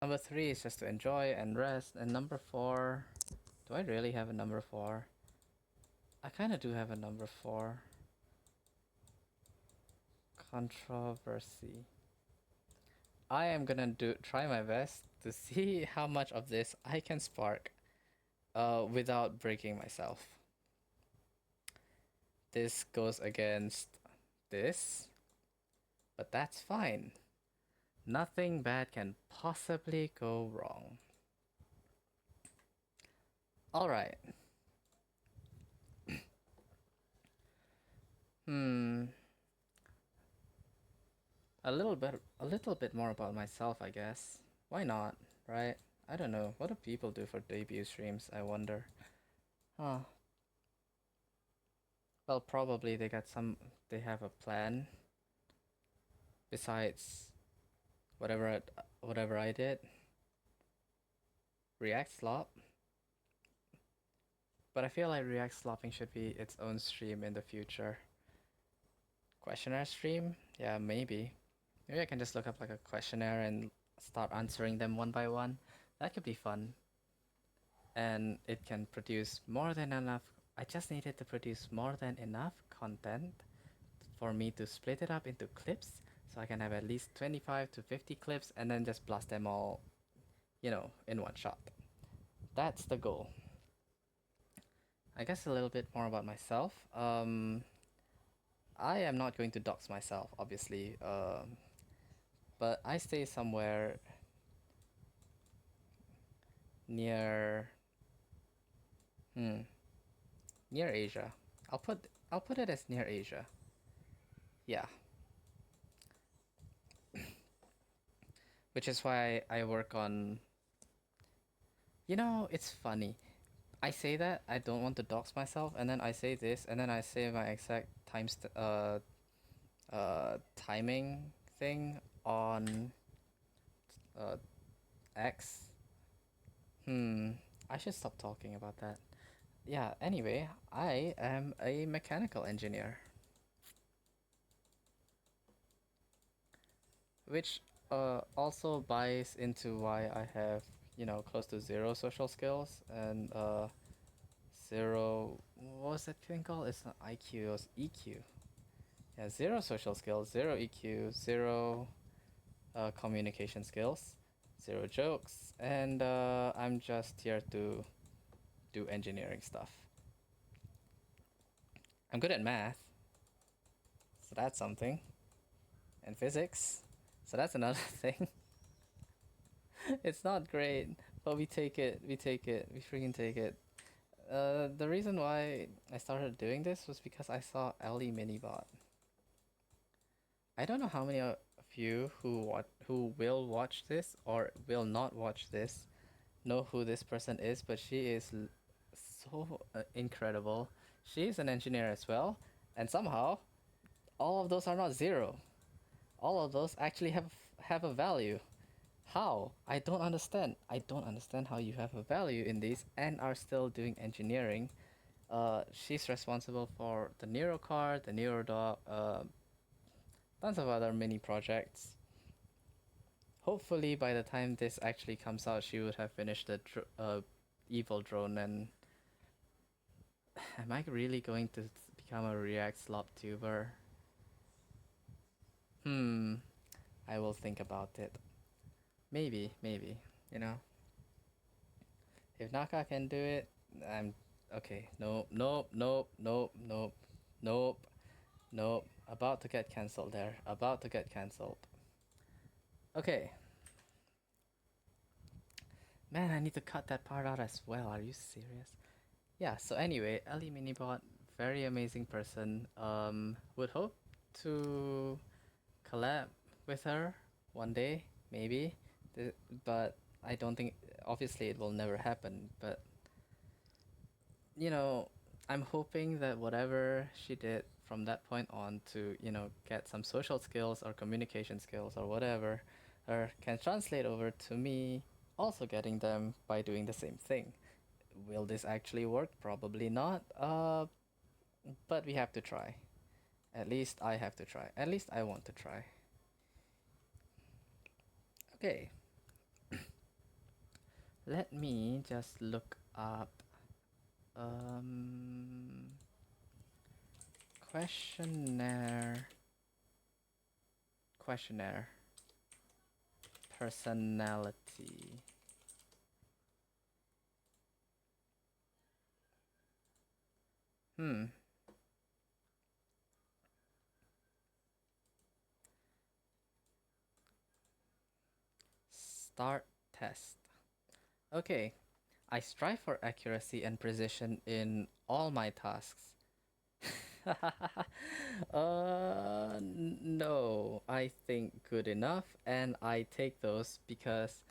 Number 3 is just to enjoy and rest. And number 4, do I really have a number 4? I kind of do have a number 4. Controversy. I am gonna try my best to see how much of this I can spark without breaking myself. This goes against this, but that's fine. Nothing bad can possibly go wrong. Alright. Hmm. A little bit more about myself, I guess. Why not, right? I don't know. What do people do for debut streams, I wonder? Huh. Well, probably they have a plan besides whatever I did. React Slop. But I feel like React Slopping should be its own stream in the future. Questionnaire stream? Yeah, maybe. Maybe I can just look up like a questionnaire and start answering them one by one. That could be fun. And it can produce more than enough. I just needed to produce more than enough content for me to split it up into clips, so I can have at least 25 to 50 clips and then just blast them all, in one shot. That's the goal. I guess a little bit more about myself. I am not going to dox myself, obviously, but I stay somewhere near, hmm, near Asia. I'll put it as near Asia. Yeah, which is why I work on. It's funny. I say that I don't want to dox myself, and then I say this, and then I say my exact timing thing on uh X. Hmm, I should stop talking about that. Yeah, anyway, I am a mechanical engineer, which also buys into why I have, close to zero social skills and zero, what was that thing called? It's not IQ, it was EQ. Yeah, zero social skills, zero EQ, zero communication skills, zero jokes, and I'm just here to do engineering stuff. I'm good at math, so that's something, and physics, so that's another thing. It's not great, but we take it, we freaking take it. The reason why I started doing this was because I saw Ellie Minibot. I don't know how many of you who will watch this or will not watch this know who this person is, but she is so incredible. She is an engineer as well, and somehow all of those are not zero. All of those actually have a value. How? I don't understand. I don't understand how you have a value in these and are still doing engineering. She's responsible for the Nero card, the Nero dog, tons of other mini projects. Hopefully, by the time this actually comes out, she would have finished the evil drone. And am I really going to become a React slop tuber? I will think about it. Maybe, you know. If Naka can do it, I'm okay. Nope, nope, nope, nope, nope, nope, nope. About to get cancelled there. About to get cancelled. Okay. Man, I need to cut that part out as well. Are you serious? Yeah, so anyway, Ellie Minibot, very amazing person. Would hope to collab with her one day, maybe. But I don't think, obviously, it will never happen. But, you know, I'm hoping that whatever she did from that point on to, get some social skills or communication skills or whatever, or can translate over to me also getting them by doing the same thing. Will this actually work? Probably not. But we have to try. At least I have to try. At least I want to try. Okay. Let me just look up um questionnaire personality. Hmm. Start test. Okay. I strive for accuracy and precision in all my tasks. No, I think good enough, and I take those because,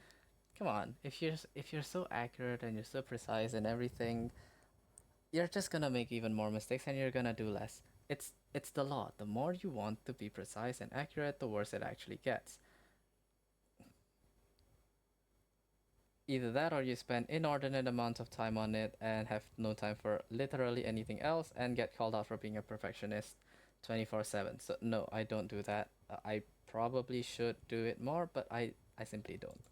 come on, if you're so accurate and you're so precise and everything, you're just gonna make even more mistakes and you're gonna do less. It's the law. The more you want to be precise and accurate, the worse it actually gets. Either that or you spend inordinate amounts of time on it and have no time for literally anything else and get called out for being a perfectionist 24/7. So no, I don't do that. I probably should do it more, but I simply don't.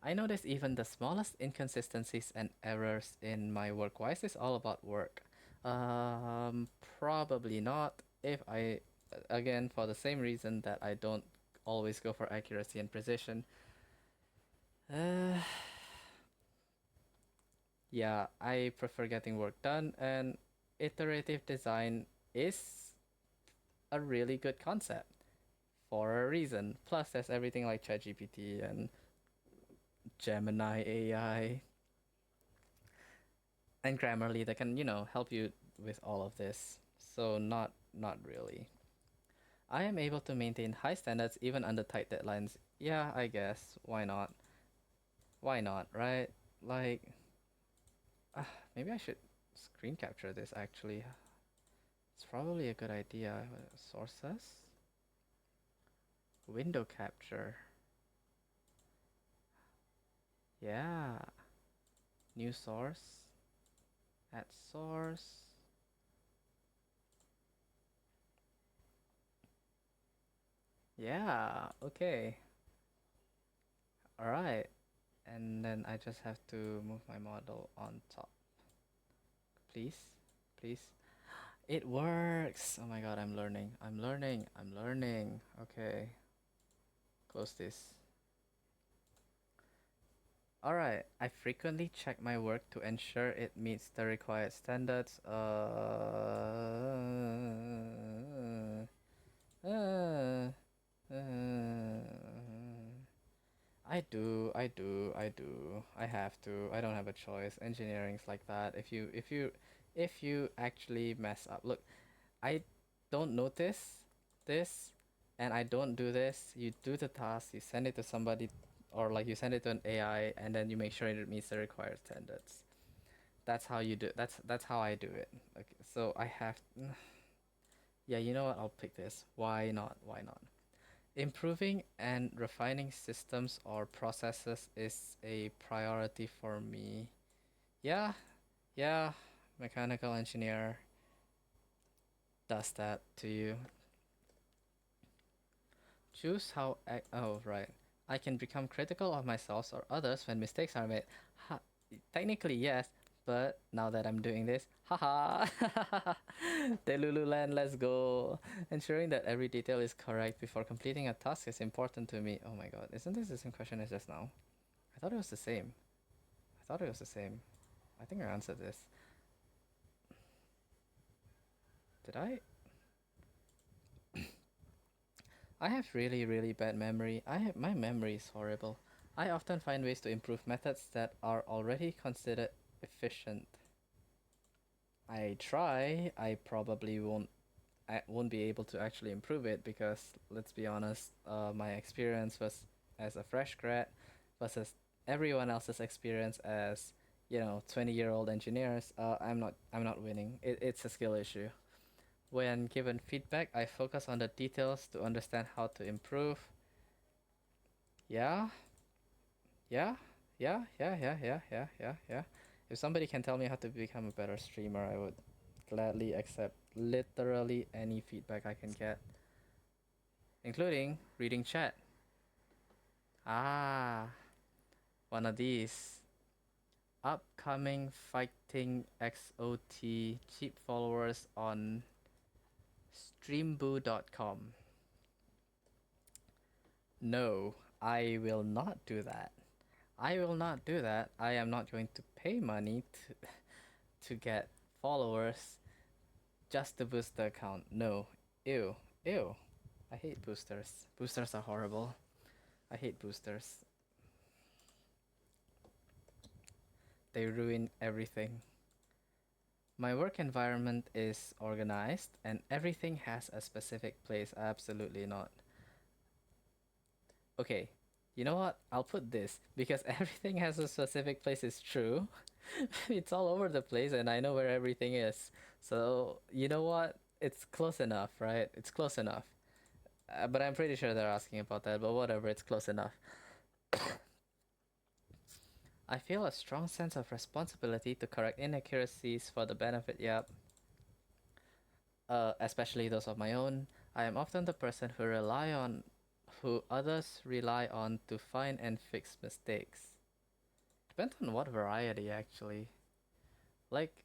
I notice even the smallest inconsistencies and errors in my work. Why is this all about work? Probably not. If I, again, for the same reason that I don't always go for accuracy and precision. Uh, yeah, I prefer getting work done, and iterative design is a really good concept for a reason. Plus, there's everything like ChatGPT and Gemini AI and Grammarly that can, help you with all of this. So not really. I am able to maintain high standards even under tight deadlines. Yeah, I guess. Why not? Why not, right? Like, maybe I should screen capture this actually. It's probably a good idea. Sources? Window capture. Yeah. New source. Add source. Yeah, okay. Alright. And then I just have to move my model on top. Please. Please. It works! Oh my god, I'm learning. I'm learning. I'm learning. Okay. Close this. Alright, I frequently check my work to ensure it meets the required standards. I have to. I don't have a choice. Engineering's like that. If you actually mess up. Look, I don't notice this and I don't do this. You do the task, you send it to somebody or like you send it to an AI and then you make sure it meets the required standards. That's how you do that's how I do it. Okay, so I have yeah, you know what? I'll pick this. Why not? Why not? Improving and refining systems or processes is a priority for me. Yeah, yeah, mechanical engineer does that to you. Choose how. Oh, right. I can become critical of myself or others when mistakes are made. Ha, technically, yes, but now that I'm doing this, haha! Delululand, let's go! Ensuring that every detail is correct before completing a task is important to me. Oh my god, isn't this the same question as just now? I thought it was the same. I thought it was the same. I think I answered this. Did I? I have really, really bad memory. My memory is horrible. I often find ways to improve methods that are already considered efficient. I try. I probably won't be able to actually improve it because let's be honest, my experience was as a fresh grad versus everyone else's experience as 20-year-old engineers. I'm not winning. It's a skill issue. When given feedback, I focus on the details to understand how to improve. Yeah, yeah, yeah. If somebody can tell me how to become a better streamer, I would gladly accept literally any feedback I can get, including reading chat. Ah, one of these. Upcoming fighting XOT cheap followers on streamboo.com. No, I will not do that. I will not do that. I am not going to pay money to get followers just to boost the account. No. Ew. Ew. I hate boosters. Boosters are horrible. I hate boosters. They ruin everything. My work environment is organized and everything has a specific place. Absolutely not. Okay, you know what? I'll put this because everything has a specific place is true. It's all over the place and I know where everything is. So, you know what? It's close enough, right? It's close enough. But I'm pretty sure they're asking about that, but whatever, it's close enough. I feel a strong sense of responsibility to correct inaccuracies for the benefit, yep. Especially those of my own. I am often the person who others rely on to find and fix mistakes. Depends on what variety, actually. Like,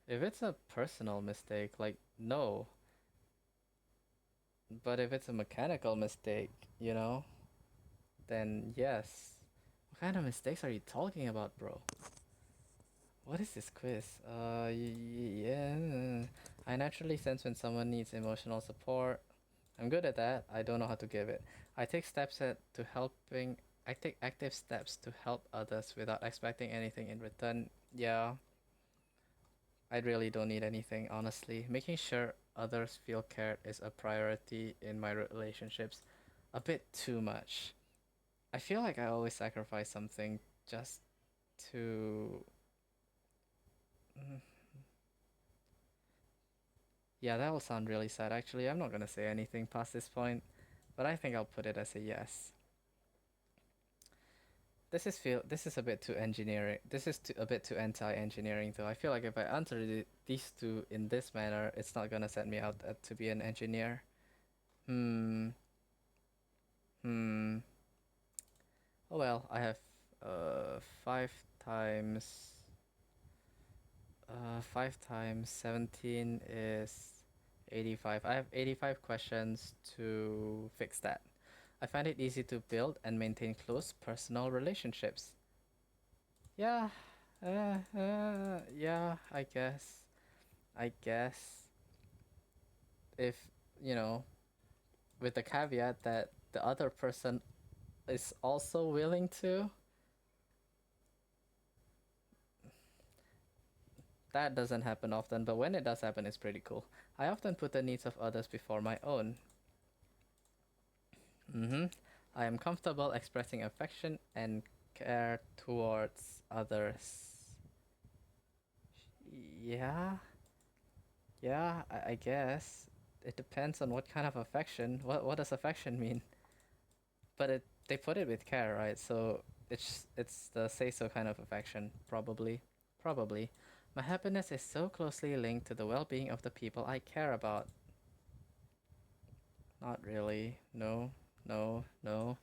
if it's a personal mistake, like, no. But if it's a mechanical mistake, you know, then yes. What kind of mistakes are you talking about, bro? What is this quiz? Yeah. I naturally sense when someone needs emotional support. I'm good at that. I don't know how to give it. I take steps at to helping. I take active steps to help others without expecting anything in return. Yeah, I really don't need anything, honestly. Making sure others feel cared is a priority in my relationships. A bit too much. I feel like I always sacrifice something just to. Mm, yeah, that will sound really sad. Actually, I'm not gonna say anything past this point, but I think I'll put it as a yes. This is a bit too engineering. This is a bit too anti-engineering though. I feel like if I answer these two in this manner, it's not gonna set me out to be an engineer. Hmm. Hmm. Oh well, I have five times 17 is 85. I have 85 questions to fix that. I find it easy to build and maintain close personal relationships. Yeah, yeah, I guess. I guess if, you know, with the caveat that the other person is also willing to, that doesn't happen often, but when it does happen, it's pretty cool. I often put the needs of others before my own. Mm-hmm. I am comfortable expressing affection and care towards others. Yeah, yeah, I guess. It depends on what kind of affection. What does affection mean? But they put it with care, right? So it's the say so kind of affection, probably. Probably. My happiness is so closely linked to the well-being of the people I care about. Not really. No. No. No.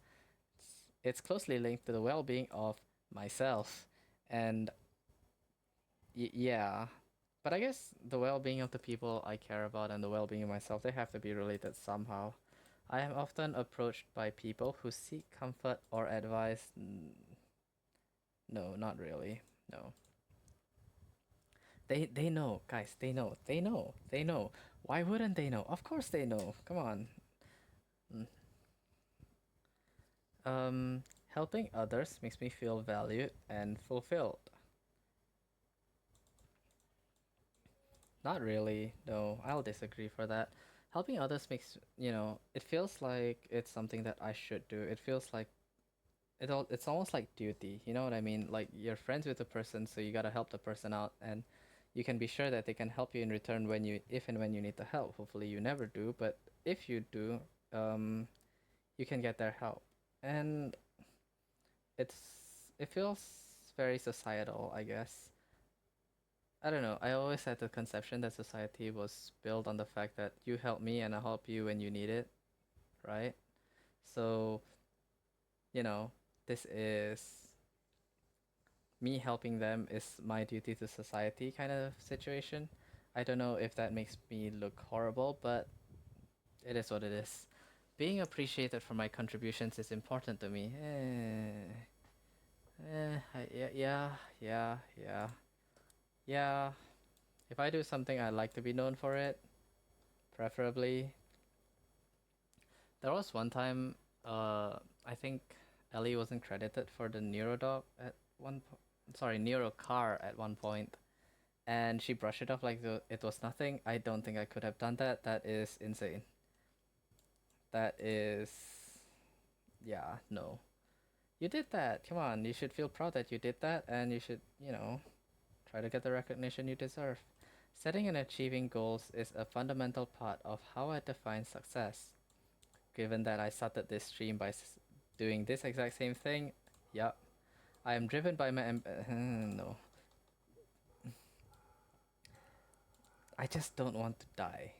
It's closely linked to the well-being of myself. And yeah. But I guess the well-being of the people I care about and the well-being of myself, they have to be related somehow. I am often approached by people who seek comfort or advice. No, not really. No. They know, guys. They know. They know. They know. Why wouldn't they know? Of course they know. Come on. Mm. Helping others makes me feel valued and fulfilled. Not really. No, I'll disagree for that. Helping others makes, it feels like it's something that I should do. It feels like it's almost like duty. You know what I mean? Like you're friends with the person, so you gotta help the person out, and you can be sure that they can help you in return if and when you need the help. Hopefully, you never do, but if you do, um, you can get their help, and it's it feels very societal, I guess. I don't know. I always had the conception that society was built on the fact that you help me and I help you when you need it, right? So, you know, this is me helping them is my duty to society kind of situation. I don't know if that makes me look horrible, but it is what it is. Being appreciated for my contributions is important to me. Yeah, yeah, yeah, yeah, yeah. If I do something, I'd like to be known for it, preferably. There was one time, I think Ellie wasn't credited for the Neurodog at sorry, Neurocar at one point, and she brushed it off like it was nothing. I don't think I could have done that. That is insane. That is, yeah, no. You did that. Come on, you should feel proud that you did that, and you should, try to get the recognition you deserve. Setting and achieving goals is a fundamental part of how I define success. Given that I started this stream by doing this exact same thing, yep. I am driven by my no. I just don't want to die.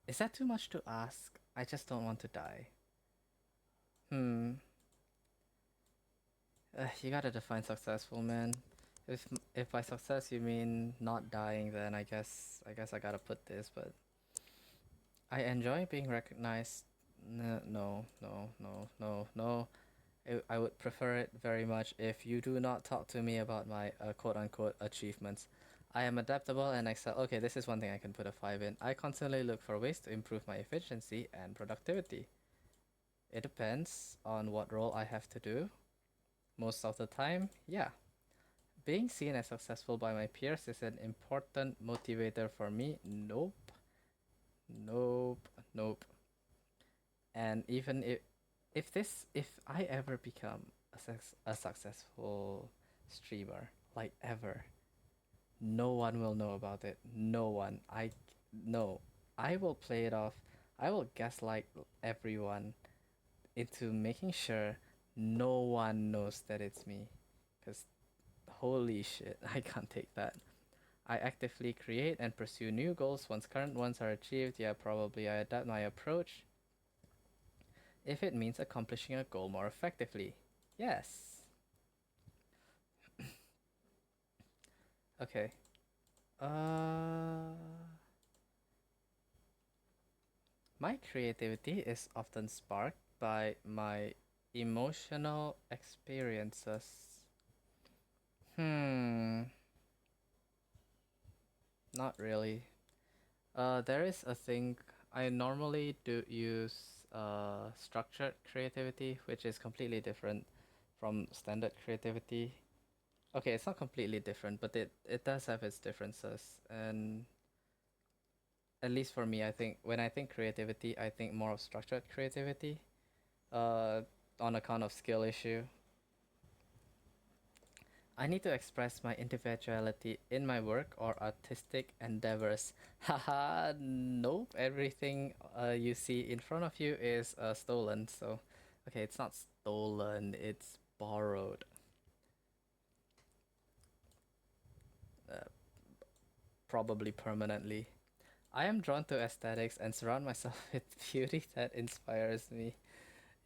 Is that too much to ask? I just don't want to die. You gotta define successful, man. If by success you mean not dying, then I guess I gotta put this. But I enjoy being recognized. No, no, no, no, no, no. I would prefer it very much if you do not talk to me about my quote unquote achievements. I am adaptable and excel. Okay, this is one thing I can put a 5 in. I constantly look for ways to improve my efficiency and productivity. It depends on what role I have to do. Most of the time, yeah. Being seen as successful by my peers is an important motivator for me. Nope. Nope. Nope. And even if I ever become a successful streamer, like ever, no one will know about it. No one. No. I will play it off. I will gaslight everyone into making sure no one knows that it's me. Cause holy shit, I can't take that. I actively create and pursue new goals once current ones are achieved. Yeah, probably I adapt my approach if it means accomplishing a goal more effectively. Yes. Okay. My creativity is often sparked by my emotional experiences. Hmm. Not really. There is a thing I normally do use structured creativity, which is completely different from standard creativity. Okay, it's not completely different, but it does have its differences. And at least for me, I think when I think creativity, I think more of structured creativity, uh, on account of skill issue. I need to express my individuality in my work or artistic endeavors. Haha, nope. Everything you see in front of you is stolen. So, okay, it's not stolen, it's borrowed. Uh, Probably permanently. I am drawn to aesthetics and surround myself with beauty that inspires me.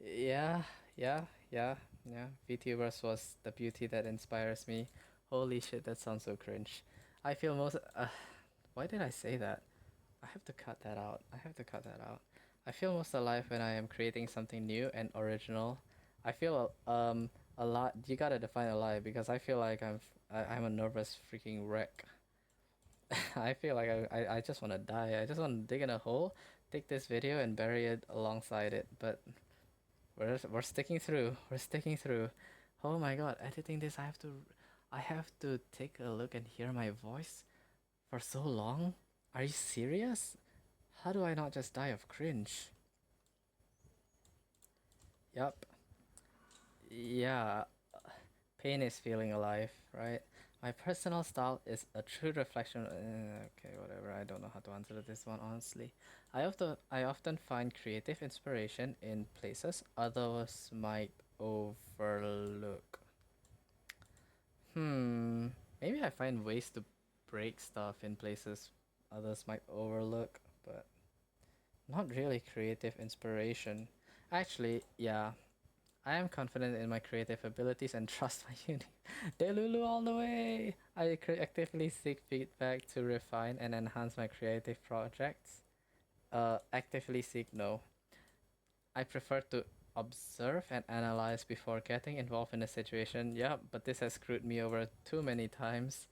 Yeah, yeah, yeah, yeah. VTubers was the beauty that inspires me. Holy shit, that sounds so cringe. I feel most. Why did I say that? I have to cut that out. I have to cut that out. I feel most alive when I am creating something new and original. I feel a lot. You gotta define alive because I feel like I'm a nervous freaking wreck. I feel like I just want to die. I just want to dig in a hole, take this video and bury it alongside it. But we're sticking through. We're sticking through. Oh my god, editing this I have to take a look and hear my voice for so long? Are you serious? How do I not just die of cringe? Yup. Yeah, pain is feeling alive, right? My personal style is a true reflection. Okay, whatever. I don't know how to answer this one honestly. I often find creative inspiration in places others might overlook. Maybe I find ways to break stuff in places others might overlook, but not really creative inspiration. Actually, yeah, I am confident in my creative abilities and trust my uni. Delulu all the way! I actively seek feedback to refine and enhance my creative projects. Actively seek, no. I prefer to observe and analyze before getting involved in a situation. Yeah, but this has screwed me over too many times.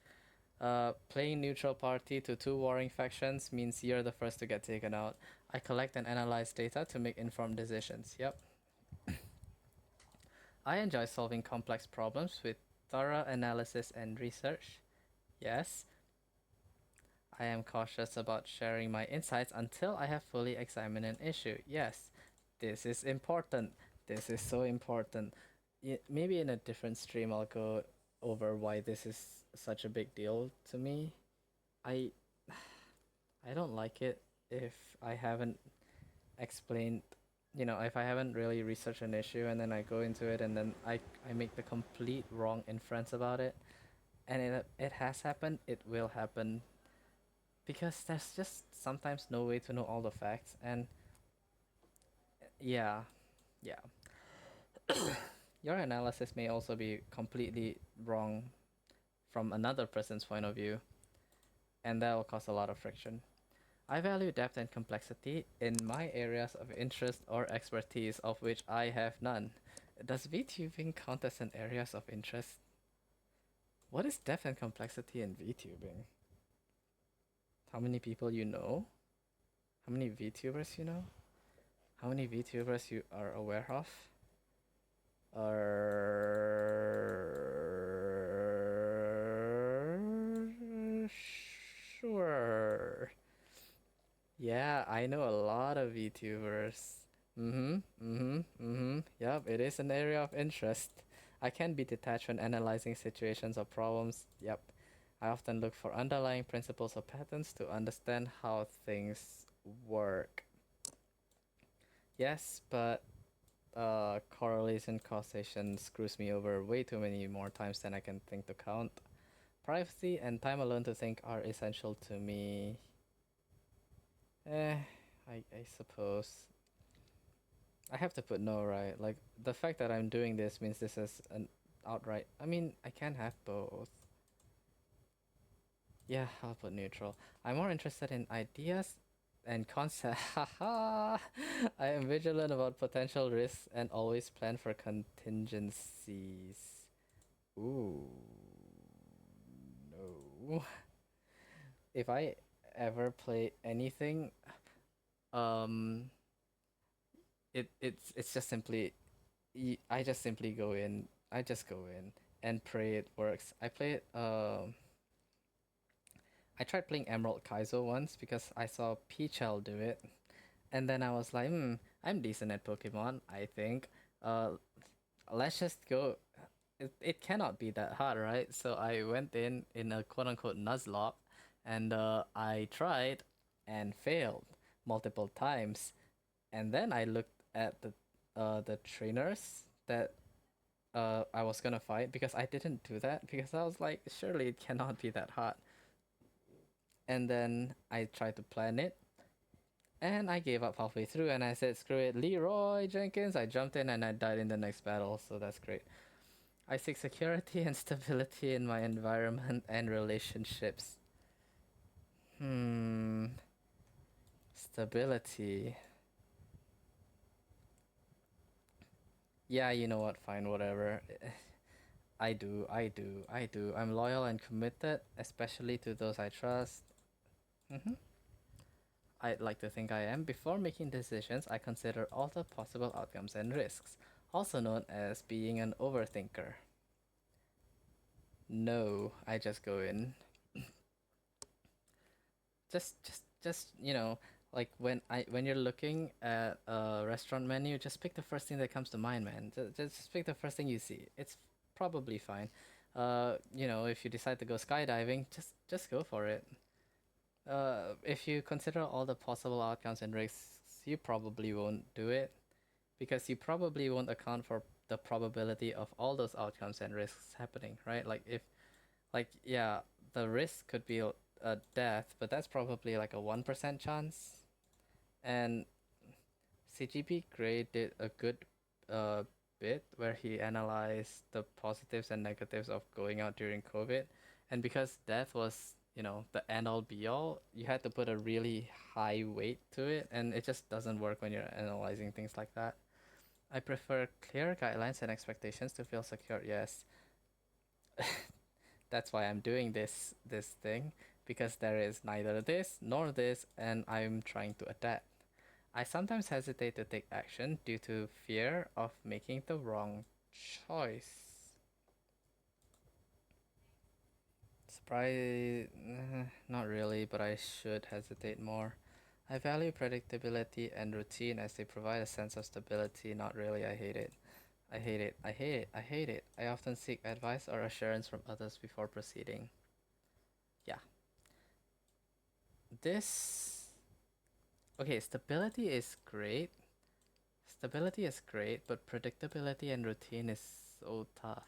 Playing neutral party to two warring factions means you're the first to get taken out. I collect and analyze data to make informed decisions. Yep. I enjoy solving complex problems with thorough analysis and research. Yes. I am cautious about sharing my insights until I have fully examined an issue. Yes. This is important. This is so important. Maybe in a different stream I'll go over why this is such a big deal to me. I I don't like it if I haven't explained, if I haven't really researched an issue and then I go into it and then I make the complete wrong inference about it. And it has happened, it will happen. Because there's just sometimes no way to know all the facts. And yeah, yeah. Your analysis may also be completely wrong from another person's point of view. And that will cause a lot of friction. I value depth and complexity in my areas of interest or expertise, of which I have none. Does VTubing count as an areas of interest? What is depth and complexity in VTubing? How many people you know? How many VTubers you know? How many VTubers you are aware of? Sure. Yeah, I know a lot of VTubers. Yep, it is an area of interest. I can be detached when analyzing situations or problems. Yep. I often look for underlying principles or patterns to understand how things work. Yes, but correlation causation screws me over way too many more times than I can think to count. Privacy and time alone to think are essential to me. I suppose. I have to put no, right? Like, the fact that I'm doing this means this is an outright... I mean, I can have both. Yeah, I'll put neutral. I'm more interested in ideas and concept. Haha! I am vigilant about potential risks and always plan for contingencies. Ooh. No. If I ever play anything, um, it's just simply, I just simply go in. I just go in and pray it works. I tried playing Emerald Kaizo once because I saw Peachel do it, and then I was like, I'm decent at Pokemon, I think. Uh, let's just go. It cannot be that hard, right? So I went in a quote unquote Nuzlocke, and I tried and failed multiple times, and then I looked at the trainers that I was gonna fight because I didn't do that because I was like, surely it cannot be that hard. And then I tried to plan it, and I gave up halfway through, and I said, screw it, Leroy Jenkins. I jumped in and I died in the next battle, so that's great. I seek security and stability in my environment and relationships. Stability. Yeah, you know what? Fine, whatever. I do. I'm loyal and committed, especially to those I trust. I'd like to think I am. Before making decisions, I consider all the possible outcomes and risks, also known as being an overthinker. No, I just go in. Just like when you're looking at a restaurant menu, just pick the first thing that comes to mind, man. Just pick the first thing you see. It's probably fine. If you decide to go skydiving, just go for it. If you consider all the possible outcomes and risks, you probably won't do it because you probably won't account for the probability of all those outcomes and risks happening, right? Yeah, the risk could be a death, but that's probably like a 1% chance. And CGP Grey did a good bit where he analyzed the positives and negatives of going out during COVID. And because death was, the end all be all, you had to put a really high weight to it, and it just doesn't work when you're analyzing things like that. I prefer clear guidelines and expectations to feel secure. Yes, that's why I'm doing this thing, because there is neither this nor this, and I'm trying to adapt. I sometimes hesitate to take action due to fear of making the wrong choice. Surprise, not really, but I should hesitate more. I value predictability and routine as they provide a sense of stability. Not really, I hate it. I hate it. I hate it. I hate it. I often seek advice or assurance from others before proceeding. Yeah. This. Okay, stability is great. Stability is great, but predictability and routine is so tough.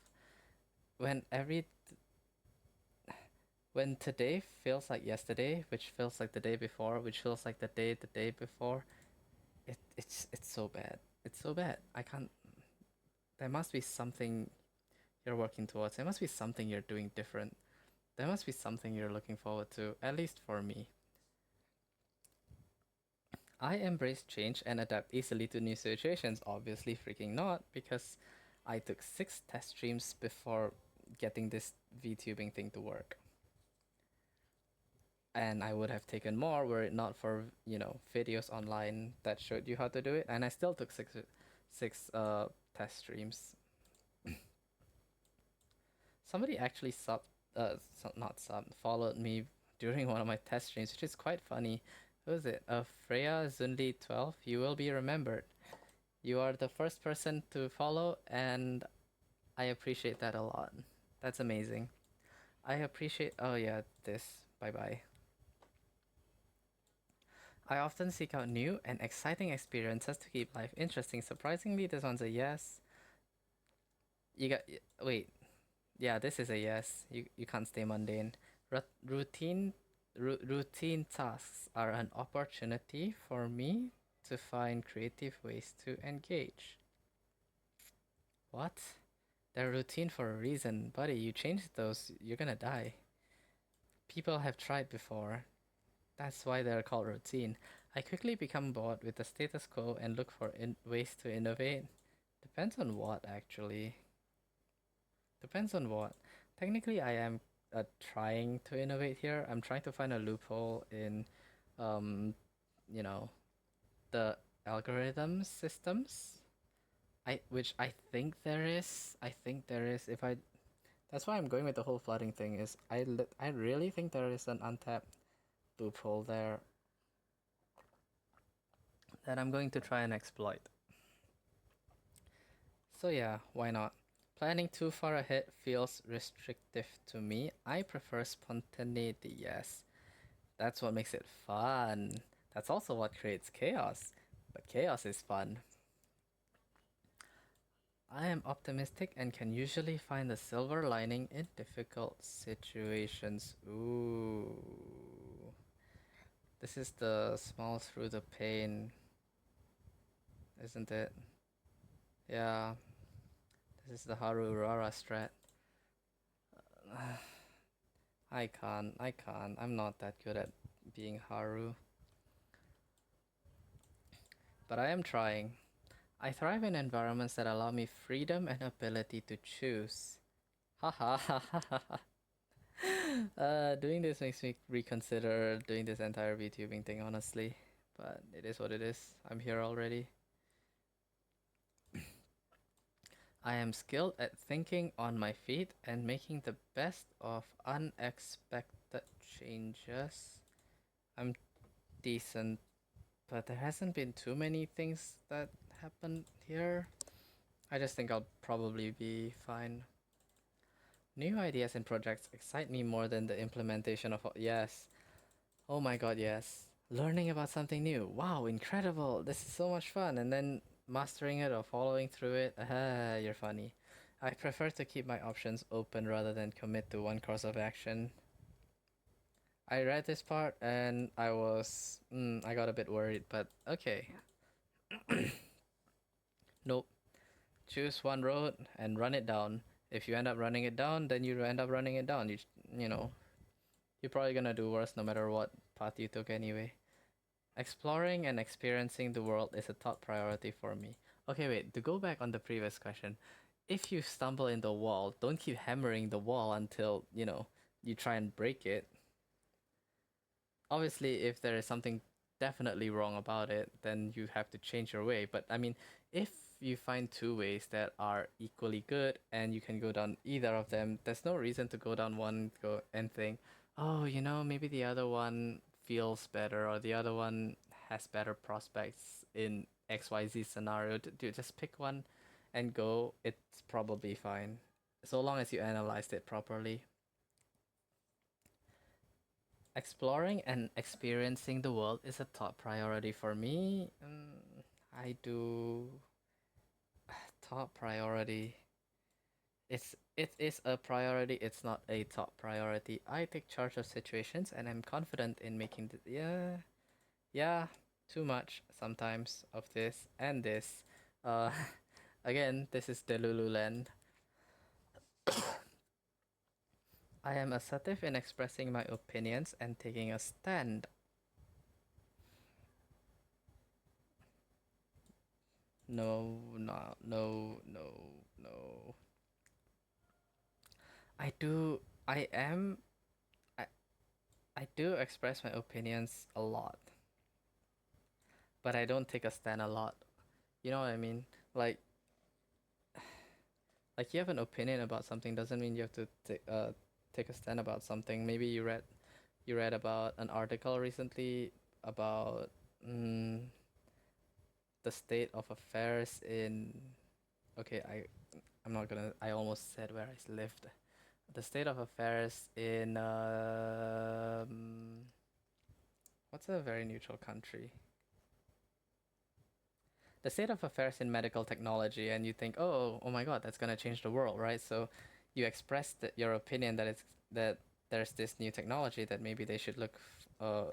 When every when today feels like yesterday, which feels like the day before, which feels like the day before, it's so bad. It's so bad. I can't. There must be something you're working towards. There must be something you're doing different. There must be something you're looking forward to. At least for me, I embrace change and adapt easily to new situations. Obviously, freaking not, because I took 6 test streams before getting this VTubing thing to work. And I would have taken more were it not for, videos online that showed you how to do it. And I still took six test streams. Somebody actually not followed me during one of my test streams, which is quite funny. Who is it? Freya Zunli 12. You will be remembered. You are the first person to follow, and I appreciate that a lot. That's amazing. I appreciate. Oh yeah, this. Bye bye. I often seek out new and exciting experiences to keep life interesting. Surprisingly, this one's a yes. You got. Wait. Yeah, this is a yes. You can't stay mundane. Routine routine tasks are an opportunity for me to find creative ways to engage. What? They're routine for a reason, buddy. You change those, you're gonna die. People have tried before. That's why they're called routine. I quickly become bored with the status quo and look for ways to innovate. Depends on what, actually. Depends on what. Technically, I am trying to innovate here. I'm trying to find a loophole in, um, you know, the algorithm systems. Which I think there is. I think there is. That's why I'm going with the whole flooding thing. Is I really think there is an untapped loophole there that I'm going to try and exploit. So yeah, why not? Planning too far ahead feels restrictive to me. I prefer spontaneity, yes. That's what makes it fun. That's also what creates chaos. But chaos is fun. I am optimistic and can usually find the silver lining in difficult situations. Ooh. This is the small through the pain, isn't it? Yeah. This is the Haru Urara strat. I can't. I'm not that good at being Haru. But I am trying. I thrive in environments that allow me freedom and ability to choose. Haha. Doing this makes me reconsider doing this entire VTubing thing, honestly. But it is what it is. I'm here already. I am skilled at thinking on my feet and making the best of unexpected changes. I'm decent, but there hasn't been too many things that happened here. I just think I'll probably be fine. New ideas and projects excite me more than the implementation of. Yes. Oh my god, yes. Learning about something new. Wow, incredible. This is so much fun. And then mastering it or following through it. You're funny. I prefer to keep my options open rather than commit to one course of action. I read this part and I got a bit worried, but okay. Nope. choose one road and run it down. If you end up running it down, then you end up running it down. You know, you're probably gonna do worse no matter what path you took anyway. Exploring and experiencing the world is a top priority for me. Okay, wait, to go back on the previous question, if you stumble into a wall, don't keep hammering the wall until, you try and break it. Obviously, if there is something definitely wrong about it, then you have to change your way. But I mean, if you find two ways that are equally good and you can go down either of them, there's no reason to go down one go and think, oh, maybe the other one feels better or the other one has better prospects in XYZ scenario. Just pick one and go. It's probably fine. So long as you analyzed it properly. Exploring and experiencing the world is a top priority for me. I do top priority. It is a priority. It's not a top priority. I take charge of situations and I'm confident in making the yeah, too much sometimes of this and this. Uh, again, this is Delululand. I am assertive in expressing my opinions and taking a stand. No, no, no, no, no. I do. I am. I. I do express my opinions a lot, but I don't take a stand a lot. You know what I mean? Like, you have an opinion about something doesn't mean you have to take a stand about something. Maybe you read about an article recently about the state of affairs in. Okay, I'm not gonna. I almost said where I lived. The state of affairs in what's a very neutral country? The state of affairs in medical technology, and you think, oh my God, that's gonna change the world, right? So, you express your opinion that there's this new technology that maybe they should look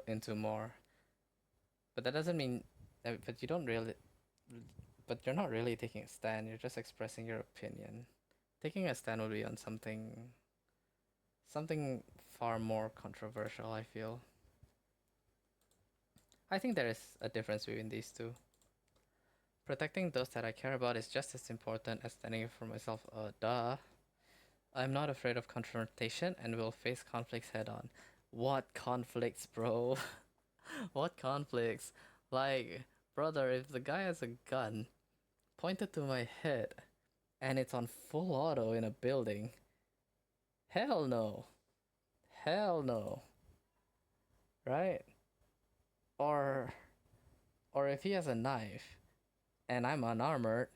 into more. But that doesn't mean, but you don't really, but you're not really taking a stand. You're just expressing your opinion. Taking a stand would be on something far more controversial, I feel. I think there is a difference between these two. Protecting those that I care about is just as important as standing up for myself. Duh. I'm not afraid of confrontation and will face conflicts head on. What conflicts, bro? What conflicts? Like, brother, if the guy has a gun pointed to my head and it's on full auto in a building, hell no. Hell no. Right? Or if he has a knife and I'm unarmored,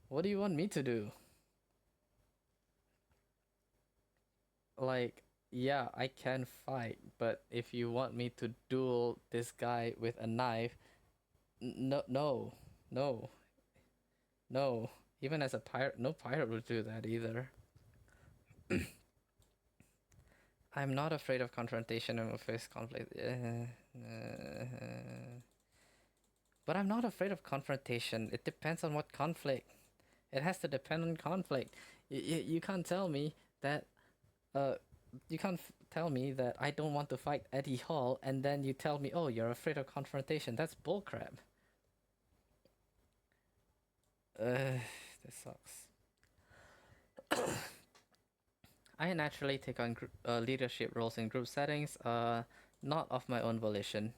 what do you want me to do? Like, yeah, I can fight, but if you want me to duel this guy with a knife, no, no, no, no. Even as a pirate, no pirate would do that either. I'm not afraid of confrontation and will face conflict. But I'm not afraid of confrontation. It depends on what conflict. It has to depend on conflict. You can't tell me that uh you can't tell me that I don't want to fight Eddie Hall and then you tell me, oh, you're afraid of confrontation. That's bullcrap. This sucks. I naturally take on leadership roles in group settings, not of my own volition.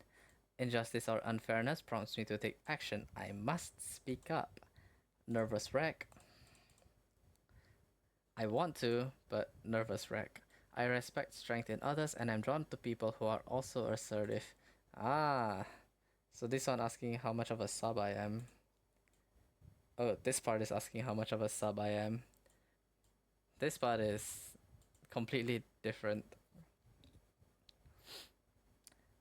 Injustice or unfairness prompts me to take action. I must speak up. Nervous wreck. I want to, but nervous wreck. I respect strength in others and I'm drawn to people who are also assertive. Ah, so this one asking how much of a sub I am. Oh, this part is asking how much of a sub I am. This part is completely different.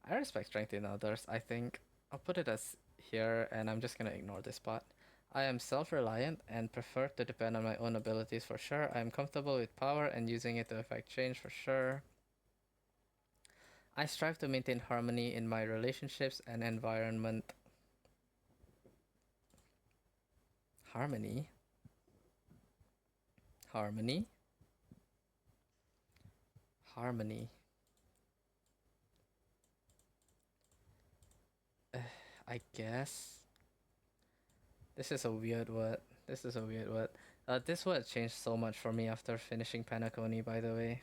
I respect strength in others, I think. I'll put it as here and I'm just gonna ignore this part. I am self-reliant and prefer to depend on my own abilities for sure. I am comfortable with power and using it to affect change for sure. I strive to maintain harmony in my relationships and environment. Harmony? Harmony. Harmony. I guess. This is a weird word. This is a weird word. This word changed so much for me after finishing Panaconi, by the way.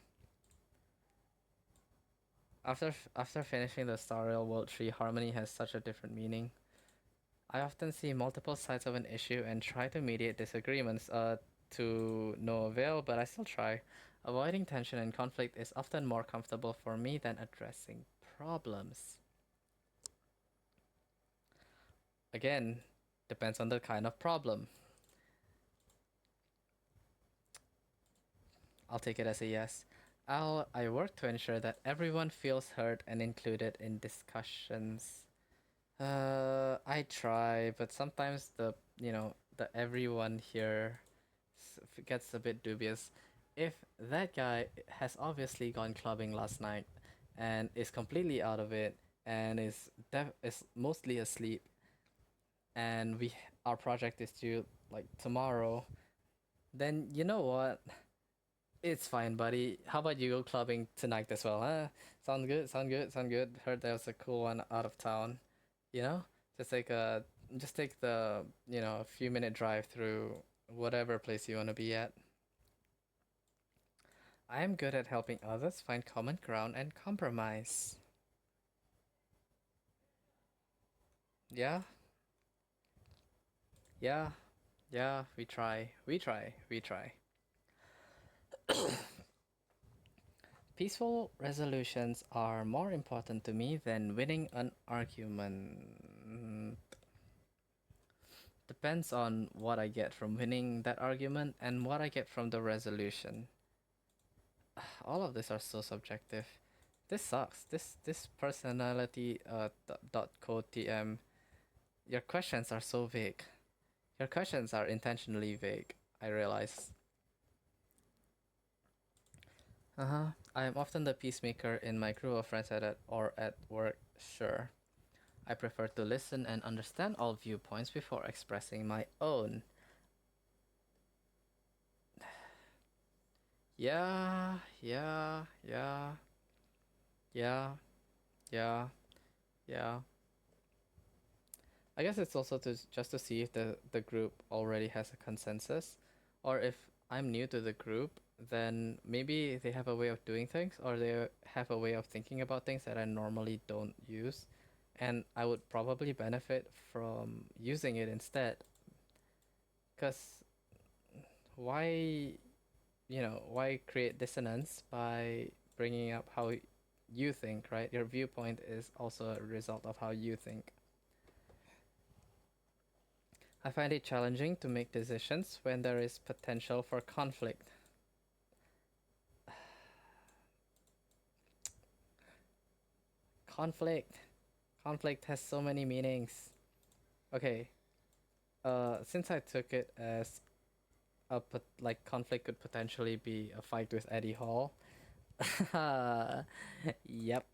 After finishing the Star Rail World Tree, harmony has such a different meaning. I often see multiple sides of an issue and try to mediate disagreements, to no avail, but I still try. Avoiding tension and conflict is often more comfortable for me than addressing problems. Again, depends on the kind of problem. I'll take it as a yes. I work to ensure that everyone feels heard and included in discussions. I try, but sometimes the everyone here gets a bit dubious. If that guy has obviously gone clubbing last night and is completely out of it and is mostly asleep, and our project is due like tomorrow, then you know what? It's fine, buddy. How about you go clubbing tonight as well, huh? Sound good? Sound good? Sound good? Heard there was a cool one out of town. You know, just take a just take the a few minute drive through whatever place you want to be at. I am good at helping others find common ground and compromise. Yeah, yeah, yeah. We try. We try. We try. Peaceful resolutions are more important to me than winning an argument. Depends on what I get from winning that argument and what I get from the resolution. All of these are so subjective. This sucks. This personality dot code TM. Your questions are so vague. Your questions are intentionally vague. I realize. Uh-huh. I am often the peacemaker in my group of friends or at work, sure. I prefer to listen and understand all viewpoints before expressing my own. Yeah, yeah, yeah, yeah, yeah, yeah. I guess it's also just to see if the group already has a consensus, or if I'm new to the group, then maybe they have a way of doing things, or they have a way of thinking about things that I normally don't use, and I would probably benefit from using it instead. Cause why, why create dissonance by bringing up how you think, right? Your viewpoint is also a result of how you think. I find it challenging to make decisions when there is potential for conflict. Conflict. Conflict has so many meanings. Okay. Since I took it as like conflict could potentially be a fight with Eddie Hall. Yep.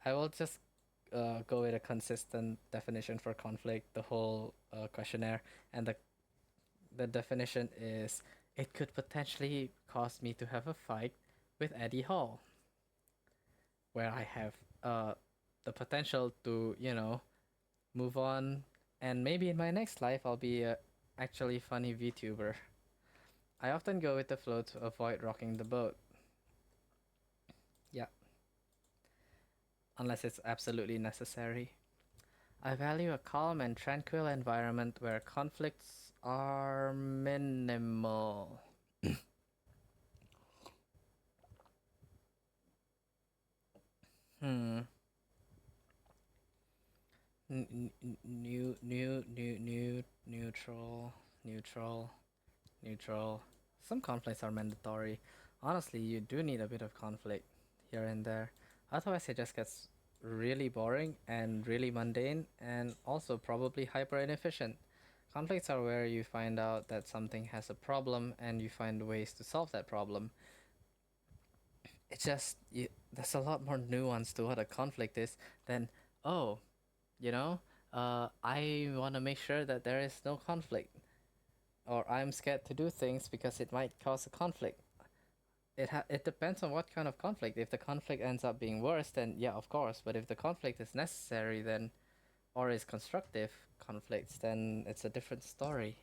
I will just go with a consistent definition for conflict, the whole questionnaire, and the definition is it could potentially cause me to have a fight with Eddie Hall, where I have the potential to move on, and maybe in my next life I'll be a actually funny VTuber. I often go with the flow to avoid rocking the boat. Yeah, unless it's absolutely necessary. I value a calm and tranquil environment where conflicts are minimal. Hmm. Neutral, neutral, neutral. Some conflicts are mandatory. Honestly, you do need a bit of conflict here and there. Otherwise, it just gets really boring and really mundane and also probably hyper inefficient. Conflicts are where you find out that something has a problem and you find ways to solve that problem. It's just, there's a lot more nuance to what a conflict is than, oh, you know, I want to make sure that there is no conflict. or I'm scared to do things because it might cause a conflict. It depends on what kind of conflict. If the conflict ends up being worse, then yeah, of course. But if the conflict is necessary, then or is constructive conflicts, then it's a different story.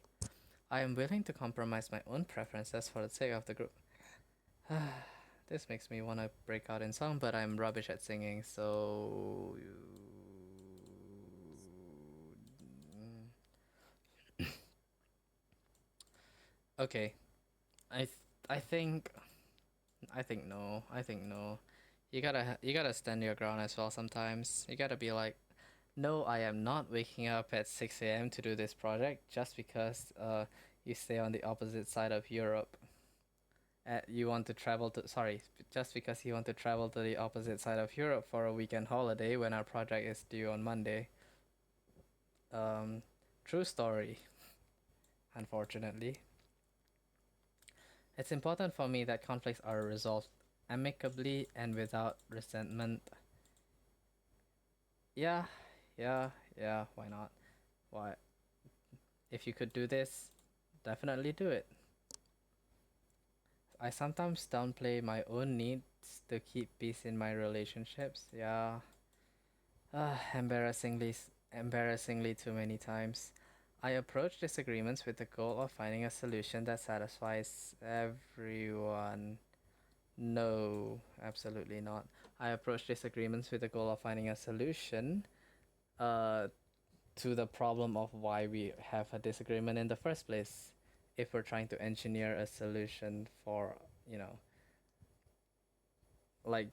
I am willing to compromise my own preferences for the sake of the group. This makes me want to break out in song, but I'm rubbish at singing, so. Okay, I th- I think I think no. I think no. You gotta stand your ground as well sometimes. You gotta be like, no, I am not waking up at 6 a.m. to do this project just because you stay on the opposite side of Europe. You want to travel to sorry, just because you want to travel to the opposite side of Europe for a weekend holiday when our project is due on Monday. Um, True story. Unfortunately, it's important for me that conflicts are resolved amicably and without resentment. Yeah, yeah, yeah. Why not? Why? If you could do this, definitely do it. I sometimes downplay my own needs to keep peace in my relationships. Yeah. Embarrassingly too many times. I approach disagreements with the goal of finding a solution that satisfies everyone. No, absolutely not. I approach disagreements with the goal of finding a solution uh, to the problem of why we have a disagreement in the first place. If we're trying to engineer a solution for, you know, like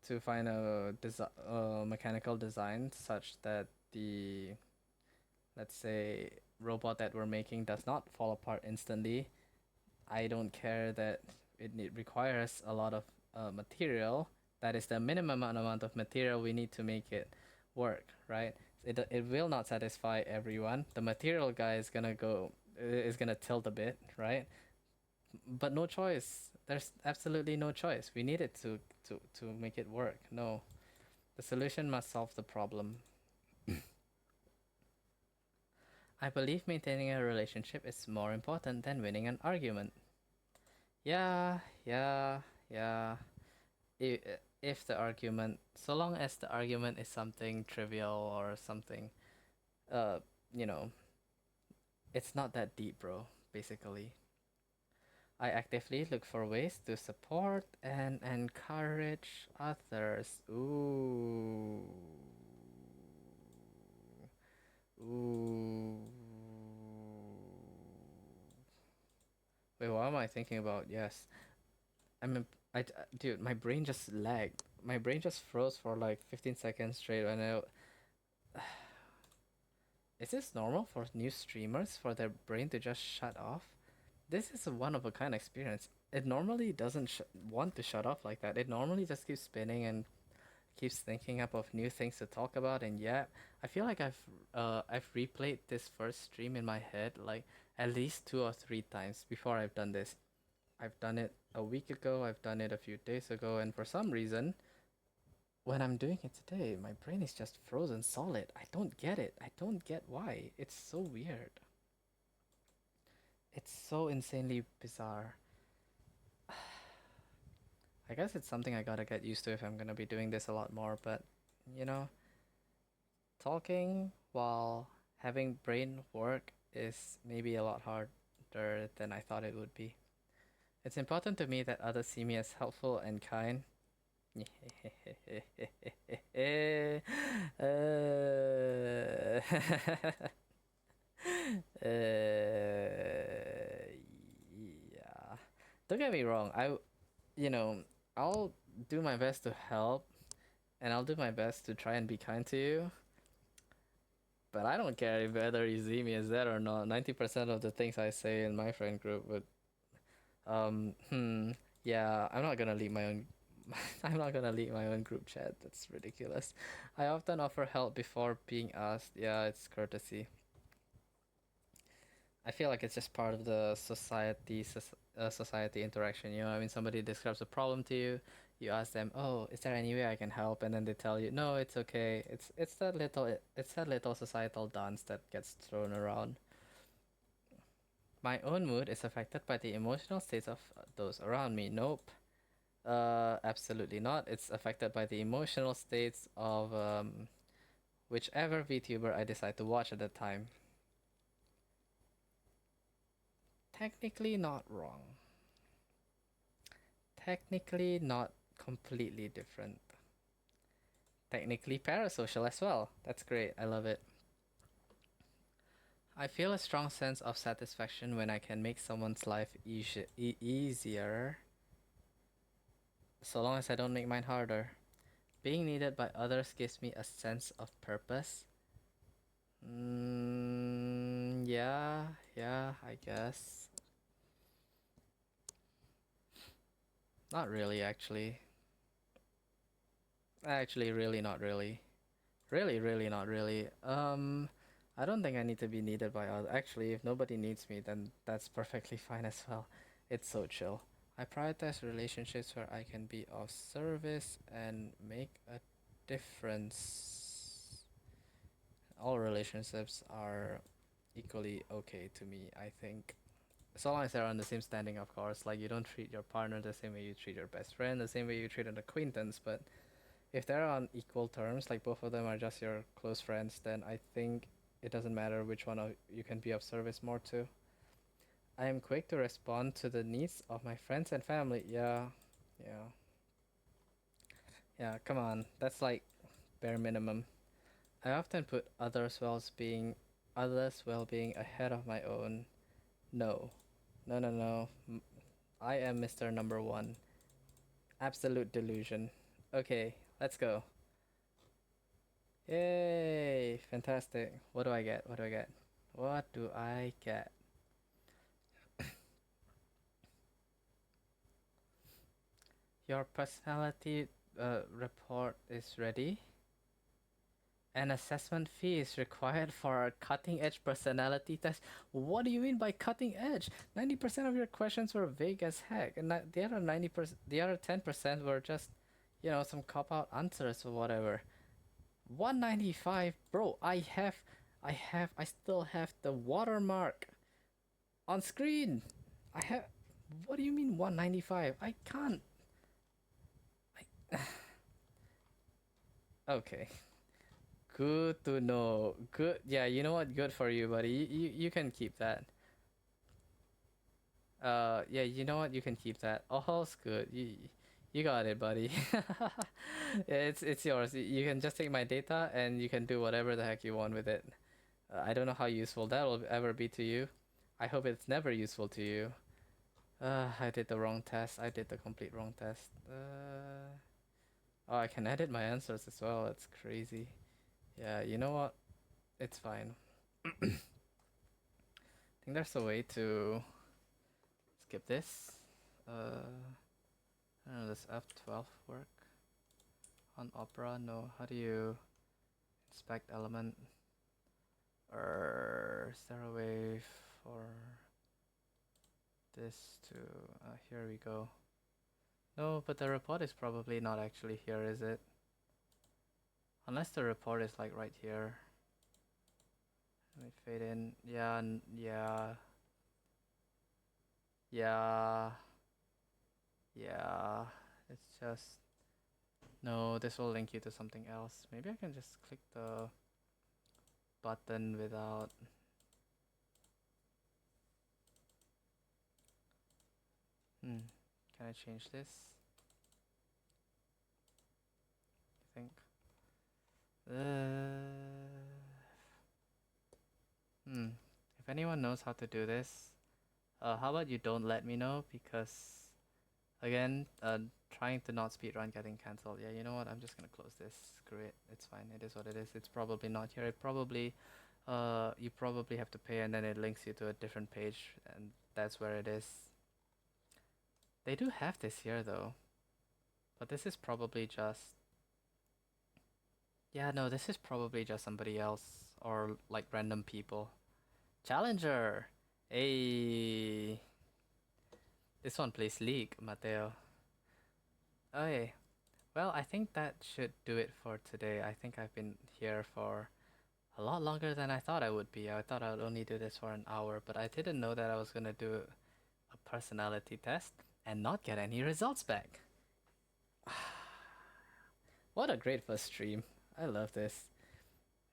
to find a mechanical design such that the, let's say, robot that we're making does not fall apart instantly. I don't care that it requires a lot of material. That is the minimum amount of material we need to make it work, right? It will not satisfy everyone. The material guy is gonna tilt a bit, right? But no choice. There's absolutely no choice. We need it to make it work. No, the solution must solve the problem. I believe maintaining a relationship is more important than winning an argument. Yeah, yeah, yeah. If, if the argument, so long as the argument is something trivial or something, uh, you know, it's not that deep, bro, basically. I actively look for ways to support and encourage others. Ooh. Ooh. Wait, what am I thinking about? Yes. I mean, dude, my brain just lagged. My brain just froze for like 15 seconds straight when I. Is this normal for new streamers for their brain to just shut off? This is a one of a kind experience. It normally doesn't want to shut off like that. It normally just keeps spinning and keeps thinking up of new things to talk about. And yeah, I feel like I've replayed this first stream in my head like at least 2 or 3 times before I've done this. I've done it a week ago. I've done it a few days ago, and for some reason, when I'm doing it today, my brain is just frozen solid. I don't get it. I don't get why. It's so weird. It's so insanely bizarre. I guess it's something I gotta get used to if I'm gonna be doing this a lot more, but you know, talking while having brain work is maybe a lot harder than I thought it would be. It's important to me that others see me as helpful and kind. Yeah. Don't get me wrong. You know, I'll do my best to help, and I'll do my best to try and be kind to you. But I don't care whether you see me as that or not. 90% of the things I say in my friend group would, um, hmm, yeah, I'm not gonna leave my own. I'm not gonna leave my own group chat. That's ridiculous. I often offer help before being asked. Yeah, it's courtesy. I feel like it's just part of the society interaction. You know, I mean, somebody describes a problem to you, you ask them, "Oh, is there any way I can help?" And then they tell you, "No, it's okay." It's that little societal dance that gets thrown around. My own mood is affected by the emotional states of those around me. Nope. Absolutely not. It's affected by the emotional states of whichever VTuber I decide to watch at the time. Technically not wrong. Technically not completely different. Technically parasocial as well. That's great. I love it. I feel a strong sense of satisfaction when I can make someone's life easier, so long as I don't make mine harder. Being needed by others gives me a sense of purpose. Yeah, I guess. Not really, actually. Actually, really not really. Really not really. I don't think I need to be needed by others. Actually, if nobody needs me, then that's perfectly fine as well. It's so chill. I prioritize relationships where I can be of service and make a difference. All relationships are equally okay to me, I think. So long as they're on the same standing, of course. Like, you don't treat your partner the same way you treat your best friend, the same way you treat an acquaintance, but if they're on equal terms, like both of them are just your close friends, then I think it doesn't matter which one of you can be of service more to. I am quick to respond to the needs of my friends and family. Yeah, yeah, come on. That's like bare minimum. I often put others' well-being ahead of my own. No. No. I am Mr. Number One. Absolute delusion. Okay, let's go. Yay! Fantastic. What do I get? What do I get? What do I get? Your personality report is ready. An assessment fee is required for a cutting edge personality test. What do you mean by cutting edge? 90% of your questions were vague as heck, and the other 90%, the other 10% were just, some cop out answers or whatever. 195, bro. I still have the watermark on screen. I have. What do you mean 195? I can't. Okay. Good to know. Good. Yeah, you know what? Good for you, buddy. You can keep that. Yeah, you know what? You can keep that. All's good. You got it, buddy. Yeah, it's yours. You can just take my data and you can do whatever the heck you want with it. I don't know how useful that will ever be to you. I hope it's never useful to you. I did the wrong test. I did the complete wrong test. Oh, I can edit my answers as well. That's crazy. Yeah, you know what? It's fine. I think there's a way to skip this. I don't know, does F12 work? On Opera? No. How do you inspect element? Or is there a way for this to... here we go. No, but the report is probably not actually here, is it? Unless the report is like right here. Let me fade in. Yeah. It's just... No, this will link you to something else. Maybe I can just click the button without... Can I change this? I think. If anyone knows how to do this, how about you don't let me know, because again, trying to not speedrun getting cancelled. Yeah, you know what? I'm just gonna close this. Screw it. It's fine. It is what it is. It's probably not here. It probably, you probably have to pay, and then it links you to a different page, and that's where it is. They do have this here though, but this is probably just... Yeah, no, this is probably just somebody else or like random people. Challenger! Hey! This one plays League, Mateo. Okay. Well, I think that should do it for today. I think I've been here for a lot longer than I thought I would be. I thought I would only do this for an hour, but I didn't know that I was gonna do a personality test and not get any results back. What a great first stream. I love this.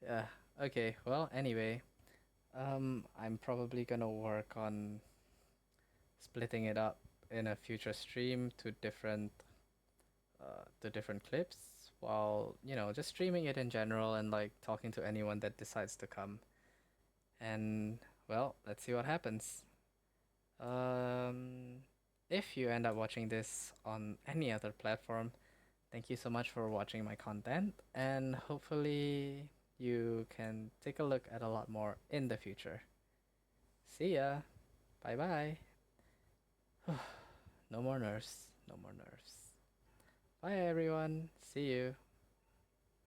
Yeah. Okay, well, anyway, I'm probably gonna work on splitting it up in a future stream to different clips while, just streaming it in general and like talking to anyone that decides to come. And well, let's see what happens. Um, if you end up watching this on any other platform, thank you so much for watching my content, and hopefully you can take a look at a lot more in the future. See ya. Bye bye. No more nerves. No more nerves. Bye everyone. See you.